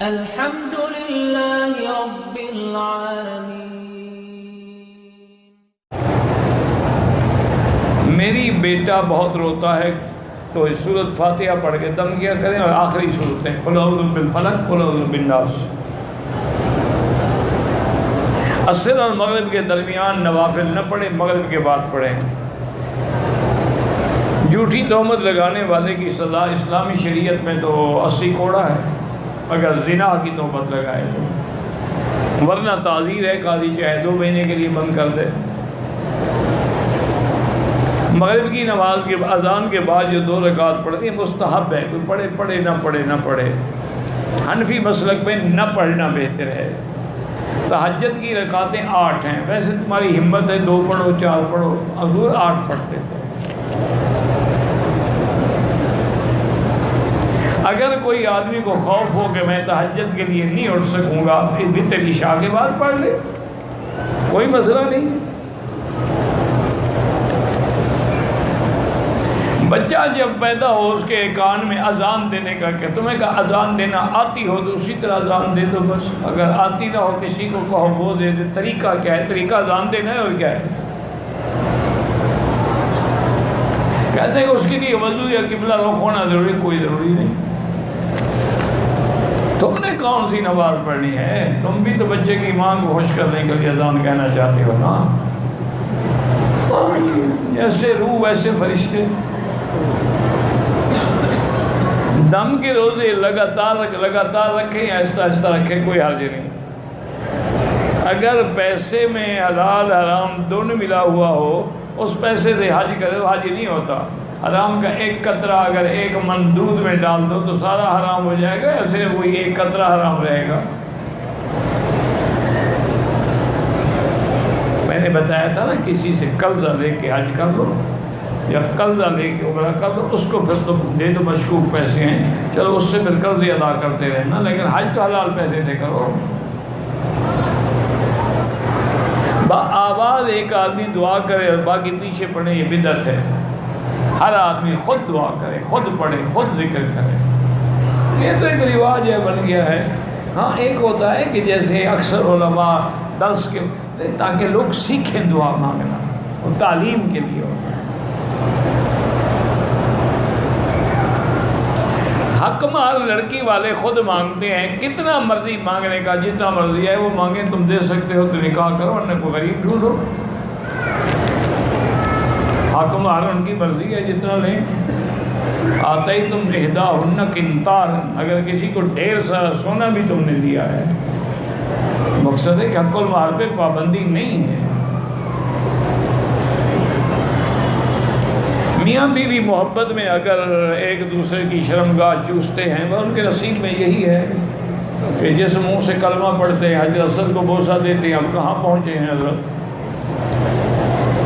الحمد للہ رب العالمین۔ میری بیٹا بہت روتا ہے تو سورۃ فاتحہ پڑھ کے دم کیا کریں، اور آخری صورتیں قل اعوذ بالفلق قل اعوذ بالناس۔ عصر اور مغرب کے درمیان نوافل نہ پڑھیں، مغرب کے بعد پڑھیں۔ جھوٹی تہمت لگانے والے کی سزا اسلامی شریعت میں تو 80 کوڑا ہے اگر زنا کی تہمت لگائے تو، ورنہ تعزیر ہے، قاضی چاہے 2 مہینے کے لیے بند کر دے۔ مغرب کی نماز کے اذان کے بعد جو 2 رکعت پڑھتی ہیں مستحب ہے، کوئی پڑھے پڑھے نہ پڑھے۔ حنفی مسلک میں نہ پڑھنا بہتر ہے۔ تہجد کی رکعتیں 8 ہیں، ویسے تمہاری ہمت ہے 2 پڑھو 4 پڑھو، حضور 8 پڑھتے تھے۔ اگر کوئی آدمی کو خوف ہو کہ میں تہجد کے لیے نہیں اٹھ سکوں گا تو وتر عشاء کے بعد پڑھ لے، کوئی مسئلہ نہیں ہے۔ بچہ جب پیدا ہو اس کے کان میں اذان دینے کا کہ تمہیں کا اذان دینا آتی ہو تو اسی طرح اذان دے دو بس، اگر آتی نہ ہو کسی کو کہو وہ دے دے۔ طریقہ کیا ہے؟ طریقہ اذان دینا ہے، اور کیا ہے؟ کہتے ہیں کہ اس کے لیے وضو یا قبلہ رخ ہونا ضروری، کوئی ضروری نہیں۔ تم نے کون سی نماز پڑھنی ہے؟ تم بھی تو بچے کی ماں کو خوش کرنے کے لیے اذان کہنا چاہتے ہو نا۔ جیسے روح ویسے فرشتے۔ دم کے روزے لگاتار رکھیں یا آہستہ آہستہ رکھیں، کوئی حرج نہیں۔ اگر پیسے میں حلال حرام دونوں ملا ہوا ہو، اس پیسے سے حج کرے تو حج نہیں ہوتا۔ حرام کا 1 قطرہ اگر 1 من دودھ میں ڈال دو تو سارا حرام ہو جائے گا، یا صرف وہی 1 قطرہ حرام رہے گا؟ میں نے بتایا تھا نا، کسی سے قرضہ لے کے حج کر لو یا قرضہ لے کے عمرہ کر دو، اس کو پھر تو دے دو، مشکوک پیسے ہیں، چلو اس سے پھر قرض ادا کرتے رہنا، لیکن حج تو حلال پیسے سے کرو۔ آواز ایک آدمی دعا کرے اور باقی پیچھے پڑھے، یہ بدعت ہے۔ ہر آدمی خود دعا کرے، خود پڑھے، خود ذکر کرے، یہ تو ایک رواج ہے، بن گیا ہے۔ ہاں ایک ہوتا ہے کہ جیسے اکثر علماء درس کے تاکہ لوگ سیکھیں دعا مانگنا، اور تعلیم کے لیے ہوتا ہے۔ حق مال لڑکی والے خود مانگتے ہیں، کتنا مرضی مانگنے کا، جتنا مرضی ہے وہ مانگیں، تم دے سکتے ہو تو نکاح کرو، ورنہ کوئی غریب ڈھونڈو۔ حق مال ان کی مرضی ہے، جتنا لیں۔ آتا ہی تم احداہن قنطار، اگر کسی کو ڈھیر سارا سونا بھی تم نے دیا ہے، مقصد ہے کہ حق المال پہ پابندی نہیں ہے۔ میاں بیوی محبت میں اگر ایک دوسرے کی شرمگاہ چوستے ہیں، وہ ان کے نصیب میں یہی ہے کہ جس منہ سے کلمہ پڑھتے ہیں، حضرت اسد کو بوسہ دیتے ہیں، اب کہاں پہنچے ہیں حضرت؟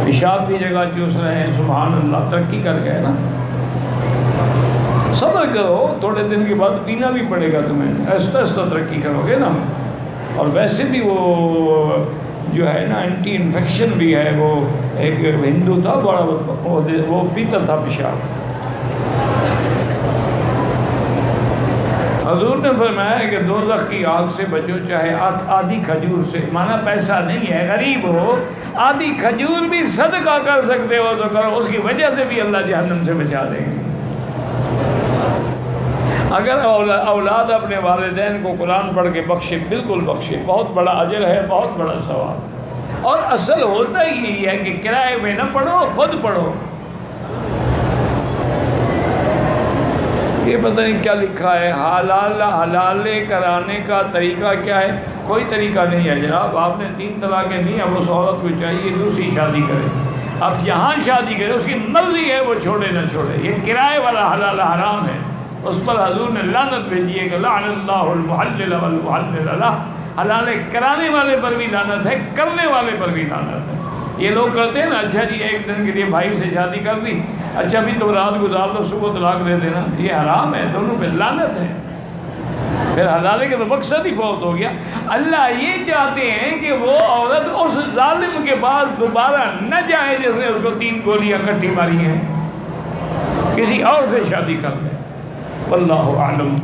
پیشاب کی جگہ چوس رہے ہیں، سبحان اللہ، ترقی کر گئے نا۔ صبر کرو، تھوڑے دن کے بعد پینا بھی پڑے گا تمہیں، آہستہ آہستہ ترقی کرو گے نا۔ اور ویسے بھی وہ جو ہے نا اینٹی انفیکشن بھی ہے، وہ ایک ہندو تھا بڑا، وہ پیتا تھا پیشاب۔ حضور نے فرمایا کہ دوزخ کی آگ سے بچو، چاہے آدھی کھجور سے، مانا پیسہ نہیں ہے، غریب ہو، آدھی کھجور بھی صدقہ کر سکتے ہو تو کرو، اس کی وجہ سے بھی اللہ جہنم سے بچا دیں گے۔ اگر اولاد اپنے والدین کو قرآن پڑھ کے بخشے، بالکل بخشے، بہت بڑا اجر ہے، بہت بڑا ثواب ہے۔ اور اصل ہوتا ہی یہی ہے کہ کرائے میں نہ پڑھو، خود پڑھو۔ یہ پتہ نہیں کیا لکھا ہے، حلال کرانے کا طریقہ کیا ہے؟ کوئی طریقہ نہیں ہے جناب۔ آپ نے 3 طلاقیں دی، اب اس عورت کو چاہیے دوسری شادی کرے، اب یہاں شادی کرے، اس کی مرضی ہے وہ چھوڑے نہ چھوڑے۔ یہ کرائے والا حلال حرام ہے، اس پر حضور نے لعنت بھیجی ہے کہ لعن اللہ المحلل والمحلل لہ، حلال کرانے والے پر بھی لعنت ہے، کرنے والے پر بھی لعنت ہے۔ یہ لوگ کرتے ہیں نا، اچھا جی ایک دن کے لیے بھائی سے شادی کر دی، اچھا بھی تم رات گزار دو، صبح طلاق دے دینا، یہ حرام ہے، دونوں پہ لعنت ہے۔ پھر حلالے کا تو مقصد ہی فوت ہو گیا۔ اللہ یہ چاہتے ہیں کہ وہ عورت اس ظالم کے پاس دوبارہ نہ جائے جس نے اس کو 3 گولیاں کٹی ماری ہیں، کسی اور سے شادی کر لے۔ واللہ اعلم۔